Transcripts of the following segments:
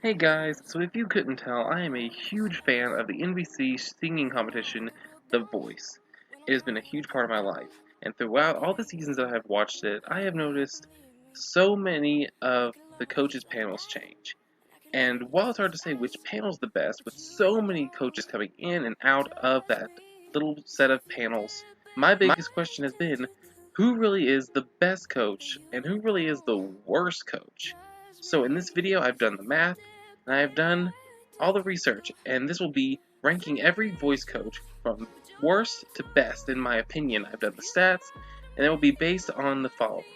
Hey guys, so if you couldn't tell, I am a huge fan of the NBC singing competition, The Voice. It has been a huge part of my life, and throughout all the seasons that I have watched it, I have noticed so many of the coaches' panels change. And while it's hard to say which panel's the best, with so many coaches coming in and out of that little set of panels, my biggest question has been, who really is the best coach, and who really is the worst coach? So in this video, I've done the math, and I have done all the research, and this will be ranking every voice coach from worst to best in my opinion. I've done the stats, and it will be based on the following.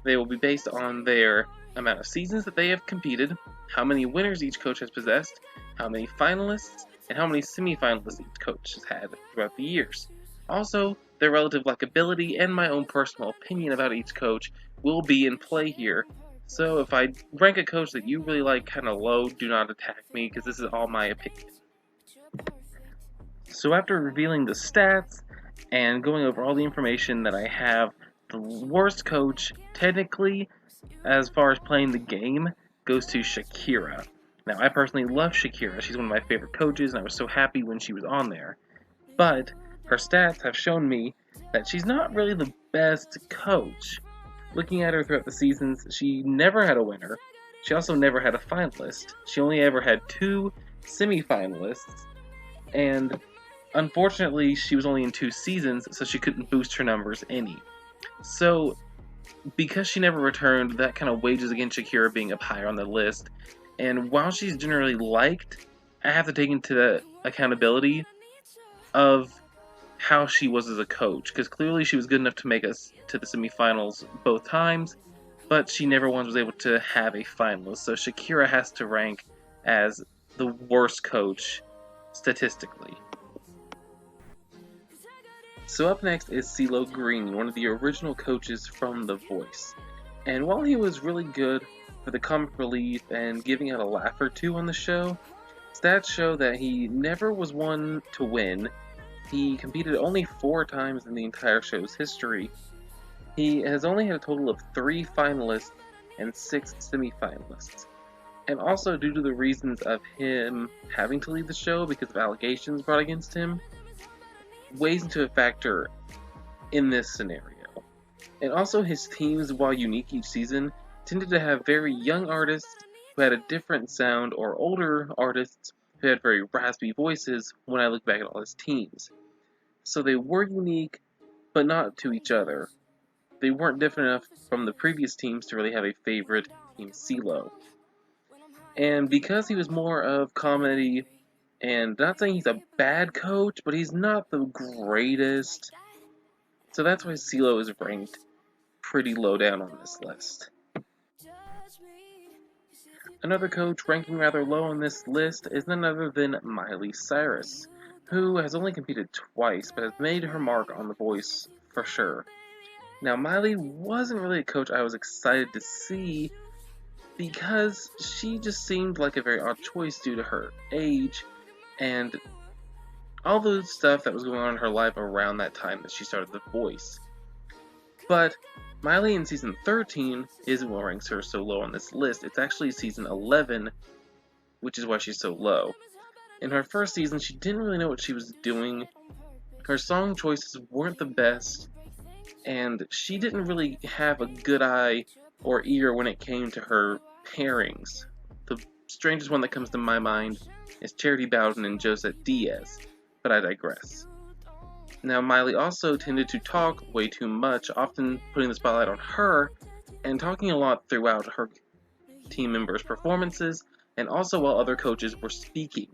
They will be based on their amount of seasons that they have competed, how many winners each coach has possessed, how many finalists, and how many semifinalists each coach has had throughout the years. Also, their relative likability and my own personal opinion about each coach will be in play here. So if I rank a coach that you really like kind of low, do not attack me because this is all my opinion. So after revealing the stats and going over all the information that I have, the worst coach, technically, as far as playing the game, goes to Shakira. Now, I personally love Shakira. She's one of my favorite coaches, and I was so happy when she was on there. But her stats have shown me that she's not really the best coach. Looking at her throughout the seasons, she never had a winner. She also never had a finalist. She only ever had 2 semifinalists, and unfortunately, she was only in 2 seasons, so she couldn't boost her numbers any. So, because she never returned, that kind of wages against Shakira being up higher on the list. And while she's generally liked, I have to take into the accountability of how she was as a coach, because clearly she was good enough to make us to the semifinals both times, but she never once was able to have a finalist. So Shakira has to rank as the worst coach statistically. So up next is CeeLo Green, one of the original coaches from The Voice. And while he was really good for the comic relief and giving out a laugh or two on the show, stats show that he never was one to win. He competed only 4 times in the entire show's history. He has only had a total of 3 finalists and 6 semifinalists. And also due to the reasons of him having to leave the show because of allegations brought against him, weighs into a factor in this scenario. And also his teams, while unique each season, tended to have very young artists who had a different sound, or older artists who had very raspy voices when I look back at all his teams. So they were unique, but not to each other. They weren't different enough from the previous teams to really have a favorite Team CeeLo. And because he was more of comedy, and not saying he's a bad coach, but he's not the greatest, so that's why CeeLo is ranked pretty low down on this list. Another coach ranking rather low on this list is none other than Miley Cyrus, who has only competed twice, but has made her mark on The Voice for sure. Now, Miley wasn't really a coach I was excited to see, because she just seemed like a very odd choice due to her age, and all the stuff that was going on in her life around that time that she started The Voice. But Miley in season 13 isn't what ranks her so low on this list. It's actually season 11, which is why she's so low. In her first season, she didn't really know what she was doing. Her song choices weren't the best, and she didn't really have a good eye or ear when it came to her pairings. The strangest one that comes to my mind is Charity Bowden and Josette Diaz, but I digress. Now, Miley also tended to talk way too much, often putting the spotlight on her, and talking a lot throughout her team members' performances, and also while other coaches were speaking.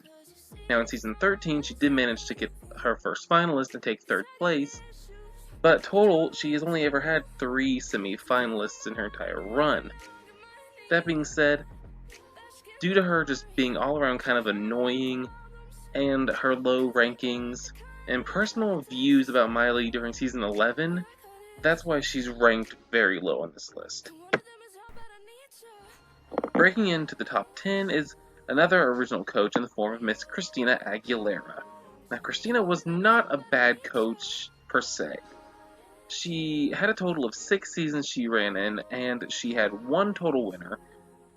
Now, in season 13, she did manage to get her first finalist and take 3rd place, but total, she has only ever had 3 semi-finalists in her entire run. That being said, due to her just being all around kind of annoying, and her low rankings, and personal views about Miley during season 11, that's why she's ranked very low on this list. Breaking into the top 10 is another original coach in the form of Miss Christina Aguilera. Now, Christina was not a bad coach per se. She had a total of 6 seasons she ran in, and she had 1 total winner,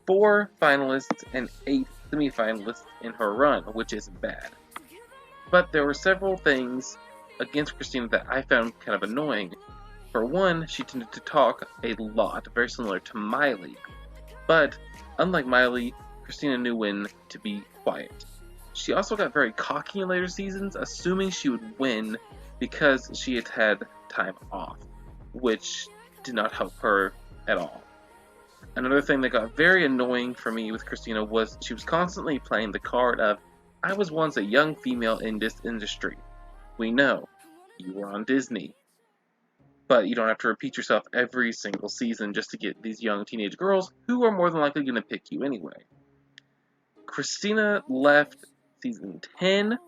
4 finalists and 8 semifinalists in her run, which isn't bad. But there were several things against Christina that I found kind of annoying. For one, she tended to talk a lot, very similar to Miley. But, unlike Miley, Christina knew when to be quiet. She also got very cocky in later seasons, assuming she would win because she had had time off, which did not help her at all. Another thing that got very annoying for me with Christina was she was constantly playing the card of, I was once a young female in this industry. We know, you were on Disney. But you don't have to repeat yourself every single season just to get these young teenage girls who are more than likely going to pick you anyway. Christina left season 10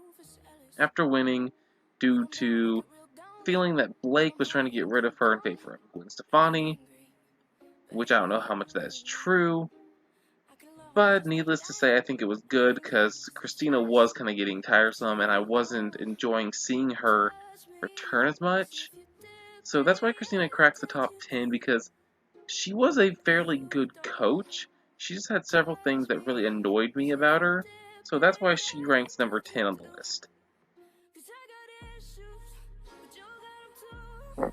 after winning due to feeling that Blake was trying to get rid of her in favor of Gwen Stefani, which I don't know how much that's true. But needless to say, I think it was good because Christina was kind of getting tiresome and I wasn't enjoying seeing her return as much. So that's why Christina cracks the top 10, because she was a fairly good coach. She just had several things that really annoyed me about her. So that's why she ranks number 10 on the list.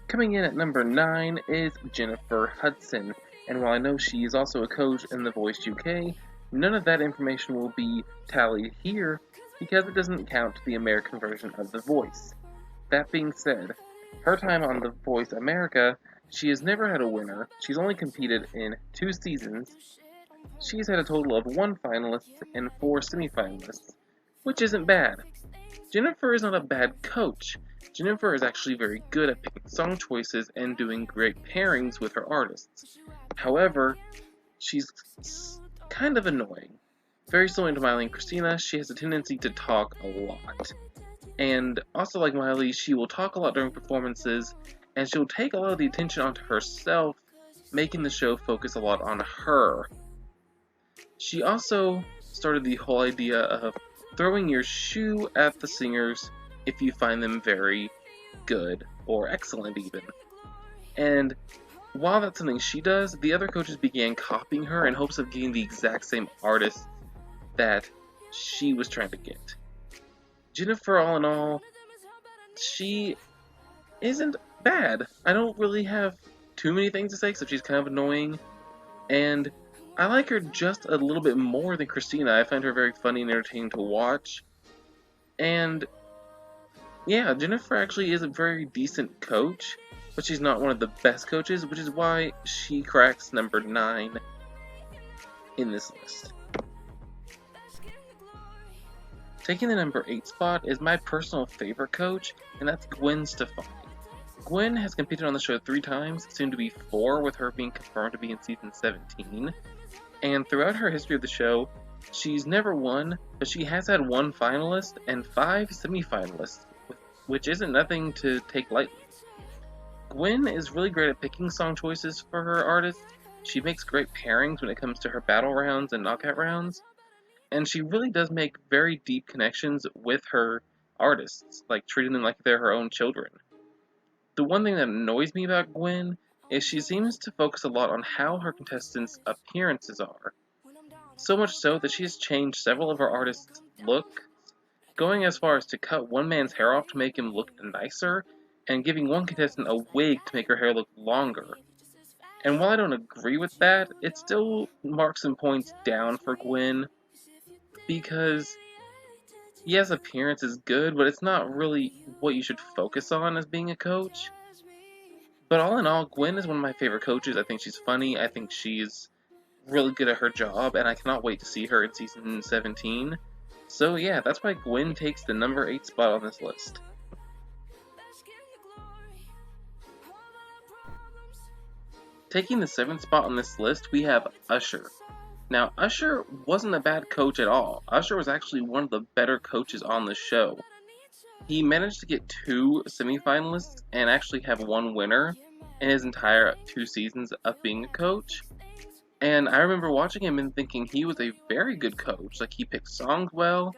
Coming in at number 9 is Jennifer Hudson. And while I know she is also a coach in The Voice UK, none of that information will be tallied here because it doesn't count the American version of The Voice. That being said, her time on The Voice America, she has never had a winner. She's only competed in 2 seasons. She's had a total of 1 finalist and 4 semifinalists, which isn't bad. Jennifer is not a bad coach. Jennifer is actually very good at picking song choices and doing great pairings with her artists. However, she's kind of annoying. Very similar to Miley and Christina, she has a tendency to talk a lot. And also like Miley, she will talk a lot during performances, and she'll take a lot of the attention onto herself, making the show focus a lot on her. She also started the whole idea of throwing your shoe at the singers if you find them very good, or excellent even. And while that's something she does, the other coaches began copying her in hopes of getting the exact same artists that she was trying to get. Jennifer, all in all, she isn't bad. I don't really have too many things to say, except she's kind of annoying. And I like her just a little bit more than Christina. I find her very funny and entertaining to watch. And yeah, Jennifer actually is a very decent coach, but she's not one of the best coaches, which is why she cracks number 9 in this list. Taking the number 8 spot is my personal favorite coach, and that's Gwen Stefani. Gwen has competed on the show 3 times, soon to be 4 with her being confirmed to be in season 17. And throughout her history of the show, she's never won, but she has had 1 finalist and 5 semifinalists, which isn't nothing to take lightly. Gwen is really great at picking song choices for her artists. She makes great pairings when it comes to her battle rounds and knockout rounds. And she really does make very deep connections with her artists, like treating them like they're her own children. The one thing that annoys me about Gwen is she seems to focus a lot on how her contestants' appearances are. So much so that she has changed several of her artists' looks, going as far as to cut one man's hair off to make him look nicer, and giving one contestant a wig to make her hair look longer. And while I don't agree with that, it still marks some points down for Gwen, because yes, appearance is good, but it's not really what you should focus on as being a coach. But all in all, Gwen is one of my favorite coaches. I think she's funny, I think she's really good at her job, and I cannot wait to see her in season 17. So yeah, that's why Gwen takes the number 8 spot on this list. Taking the 7th spot on this list, we have Usher. Now, Usher wasn't a bad coach at all. Usher was actually one of the better coaches on the show. He managed to get 2 semifinalists and actually have 1 winner in his entire 2 seasons of being a coach. And I remember watching him and thinking he was a very good coach. Like, he picked songs well,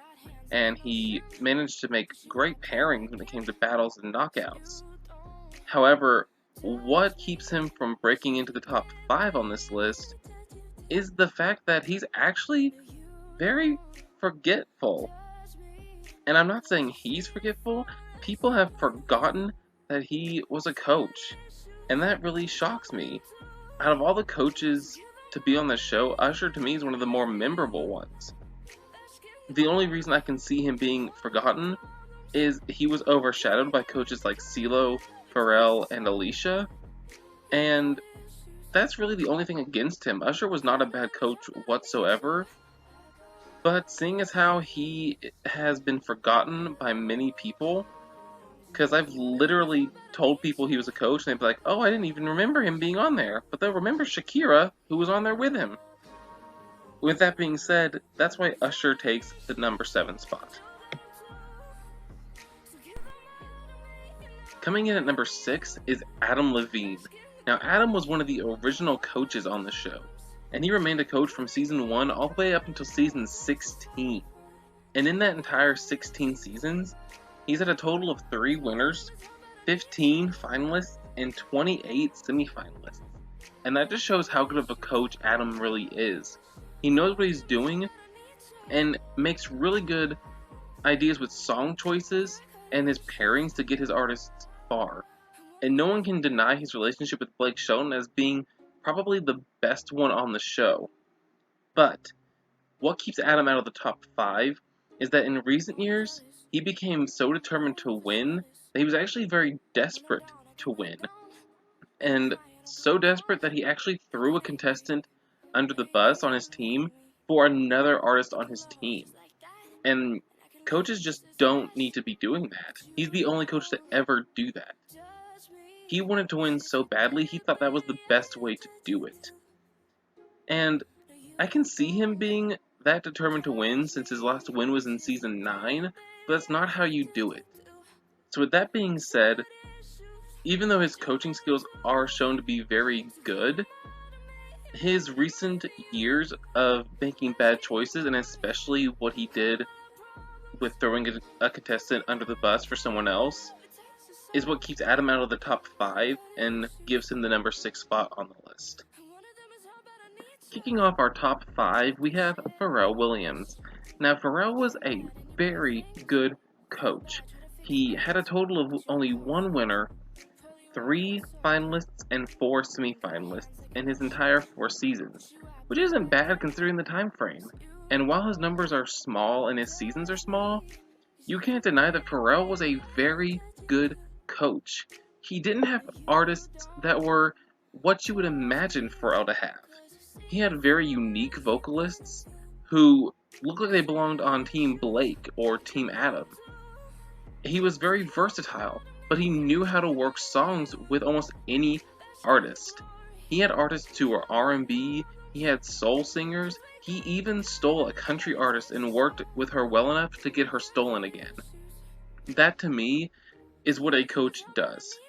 and he managed to make great pairings when it came to battles and knockouts. However, what keeps him from breaking into the top 5 on this list is the fact that he's actually very forgetful. And I'm not saying he's forgetful, people have forgotten that he was a coach. And that really shocks me. Out of all the coaches to be on the show, Usher to me is one of the more memorable ones. The only reason I can see him being forgotten is he was overshadowed by coaches like CeeLo, Pharrell, and Alicia. And that's really the only thing against him. Usher was not a bad coach whatsoever. But seeing as how he has been forgotten by many people, because I've literally told people he was a coach, and they'd be like, oh, I didn't even remember him being on there. But they'll remember Shakira, who was on there with him. With that being said, that's why Usher takes the number 7 spot. Coming in at number 6 is Adam Levine. Now, Adam was one of the original coaches on the show, and he remained a coach from season 1 all the way up until season 16. And in that entire 16 seasons, he's had a total of 3 winners, 15 finalists, and 28 semifinalists. And that just shows how good of a coach Adam really is. He knows what he's doing and makes really good ideas with song choices and his pairings to get his artists far. And no one can deny his relationship with Blake Shelton as being probably the best one on the show. But what keeps Adam out of the top 5 is that in recent years, he became so determined to win that he was actually very desperate to win. And so desperate that he actually threw a contestant under the bus on his team for another artist on his team. And coaches just don't need to be doing that. He's the only coach to ever do that. He wanted to win so badly, he thought that was the best way to do it. And I can see him being that determined to win since his last win was in season 9, but that's not how you do it. So with that being said, even though his coaching skills are shown to be very good, his recent years of making bad choices, and especially what he did with throwing a contestant under the bus for someone else, is what keeps Adam out of the top 5 and gives him the number 6 spot on the list. Kicking off our top 5, we have Pharrell Williams. Now, Pharrell was a very good coach. He had a total of only 1 winner, 3 finalists, and 4 semifinalists in his entire 4 seasons, which isn't bad considering the time frame. And while his numbers are small and his seasons are small, you can't deny that Pharrell was a very good coach. He didn't have artists that were what you would imagine Pharrell to have. He had very unique vocalists who looked like they belonged on Team Blake or Team Adam. He was very versatile, but he knew how to work songs with almost any artist. He had artists who were R&B, he had soul singers, he even stole a country artist and worked with her well enough to get her stolen again. That to me is what a coach does.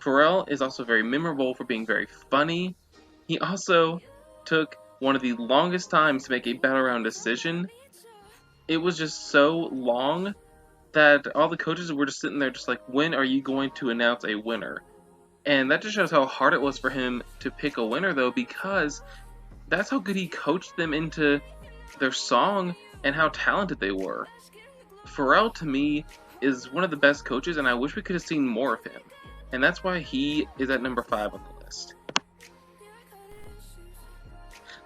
Pharrell is also very memorable for being very funny. He also took one of the longest times to make a battle round decision. It was just so long that all the coaches were just sitting there just like, when are you going to announce a winner? And that just shows how hard it was for him to pick a winner though, because that's how good he coached them into their song and how talented they were. Pharrell to me is one of the best coaches, and I wish we could have seen more of him. And that's why he is at number 5 on the list.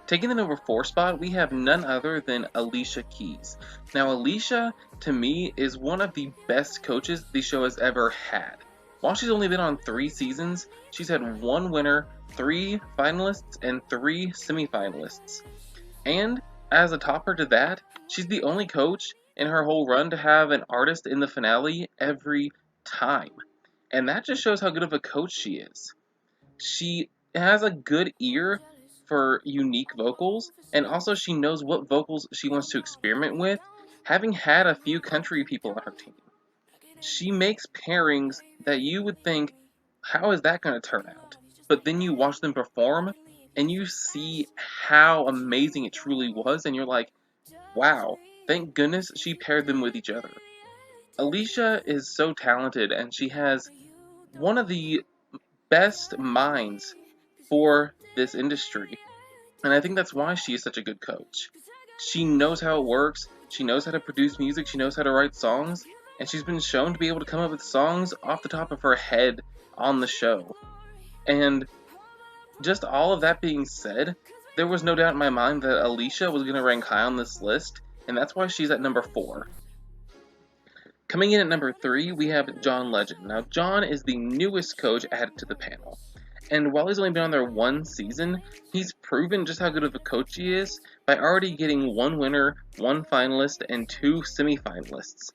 Taking the number 4 spot, we have none other than Alicia Keys. Now, Alicia, to me, is one of the best coaches the show has ever had. While she's only been on 3 seasons, she's had 1 winner, 3 finalists, and 3 semifinalists. And, as a topper to that, she's the only coach in her whole run to have an artist in the finale every time. And that just shows how good of a coach she is. She has a good ear for unique vocals, and also she knows what vocals she wants to experiment with, having had a few country people on her team. She makes pairings that you would think, how is that going to turn out? But then you watch them perform, and you see how amazing it truly was, and you're like, wow, thank goodness she paired them with each other. Alicia is so talented, and she has one of the best minds for this industry. And I think that's why she is such a good coach. She knows how it works, she knows how to produce music, she knows how to write songs, and she's been shown to be able to come up with songs off the top of her head on the show. And just all of that being said, there was no doubt in my mind that Alicia was going to rank high on this list, and that's why she's at number 4. Coming in at number 3, we have John Legend. Now, John is the newest coach added to the panel. And while he's only been on there 1 season, he's proven just how good of a coach he is by already getting 1 winner, 1 finalist, and 2 semifinalists.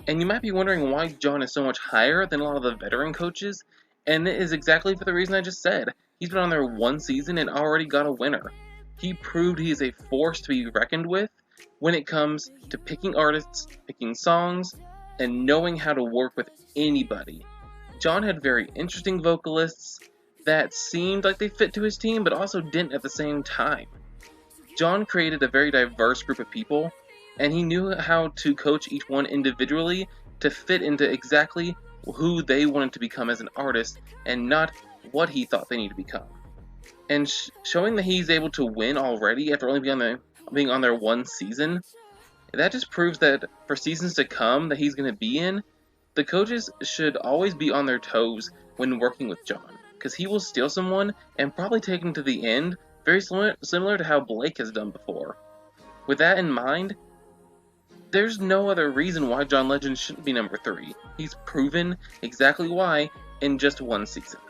And you might be wondering why John is so much higher than a lot of the veteran coaches, and it is exactly for the reason I just said. He's been on there 1 season and already got a winner. He proved he is a force to be reckoned with when it comes to picking artists, picking songs, and knowing how to work with anybody. John had very interesting vocalists that seemed like they fit to his team, but also didn't at the same time. John created a very diverse group of people, and he knew how to coach each one individually to fit into exactly who they wanted to become as an artist, and not what he thought they needed to become. And showing that he's able to win already after only being on there 1 season, that just proves that for seasons to come that he's going to be in, the coaches should always be on their toes when working with John, because he will steal someone and probably take him to the end, very similar to how Blake has done before. With that in mind, there's no other reason why John Legend shouldn't be number 3. He's proven exactly why in just 1 season.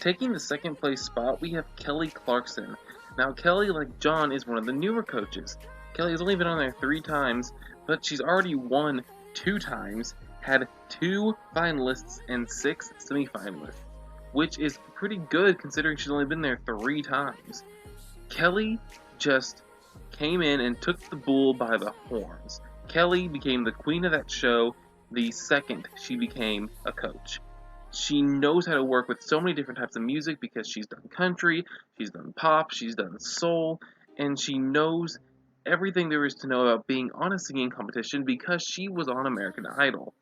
Taking the 2nd place spot, we have Kelly Clarkson. Now, Kelly, like John, is one of the newer coaches. Kelly has only been on there 3 times, but she's already won 2 times, had 2 finalists and 6 semifinalists, which is pretty good considering she's only been there 3 times. Kelly just came in and took the bull by the horns. Kelly became the queen of that show the second she became a coach. She knows how to work with so many different types of music because she's done country, she's done pop, she's done soul, and she knows everything there is to know about being on a singing competition because she was on American Idol.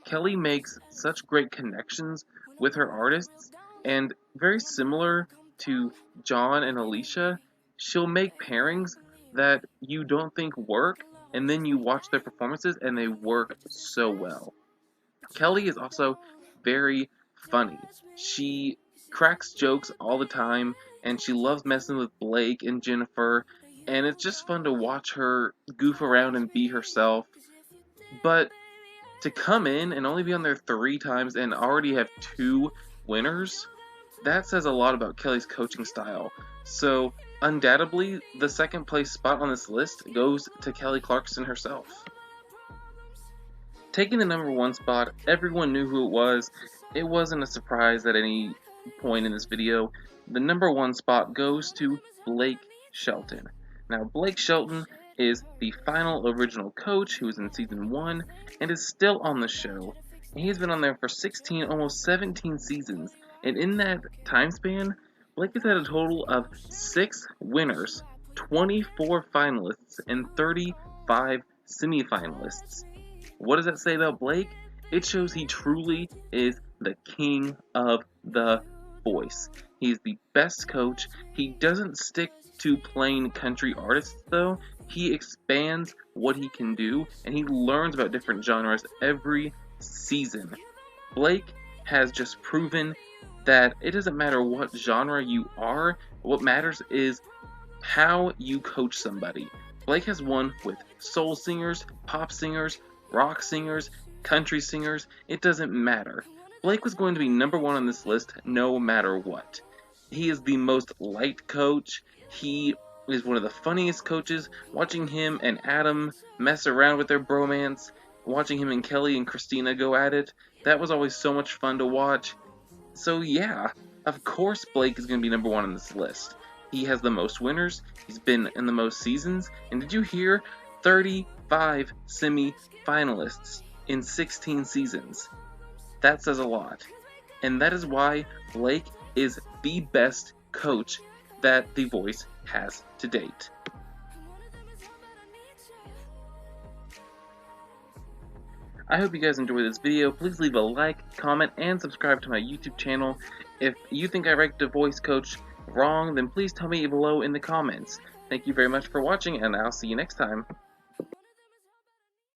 Kelly makes such great connections with her artists, and very similar to John and Alicia, she'll make pairings that you don't think work, and then you watch their performances and they work so well. Kelly is also very funny. She cracks jokes all the time, and she loves messing with Blake and Jennifer, and it's just fun to watch her goof around and be herself. But to come in and only be on there 3 times and already have 2 winners, that says a lot about Kelly's coaching style. So, undoubtedly, the 2nd place spot on this list goes to Kelly Clarkson herself. Taking the number 1 spot, everyone knew who it was. It wasn't a surprise at any point in this video. The number 1 spot goes to Blake Shelton. Now, Blake Shelton is the final original coach who was in season 1 and is still on the show. He's been on there for 16, almost 17 seasons. And in that time span, Blake has had a total of 6 winners, 24 finalists, and 35 semifinalists. What does that say about Blake? It shows he truly is the king of the voice. He is the best coach. He doesn't stick to plain country artists, though. He expands what he can do, and he learns about different genres every season. Blake has just proven that it doesn't matter what genre you are, what matters is how you coach somebody. Blake has won with soul singers, pop singers, rock singers, country singers. It doesn't matter. Blake was going to be number 1 on this list no matter what. He is the most light coach. He is one of the funniest coaches. Watching him and Adam mess around with their bromance, watching him and Kelly and Christina go at it, that was always so much fun to watch. So yeah, of course Blake is going to be number 1 on this list. He has the most winners, he's been in the most seasons, and did you hear? 35 semi-finalists in 16 seasons. That says a lot. And that is why Blake is the best coach that The Voice has to date. I hope you guys enjoyed this video. Please leave a like, comment, and subscribe to my YouTube channel. If you think I ranked a voice coach wrong, then please tell me below in the comments. Thank you very much for watching, and I'll see you next time.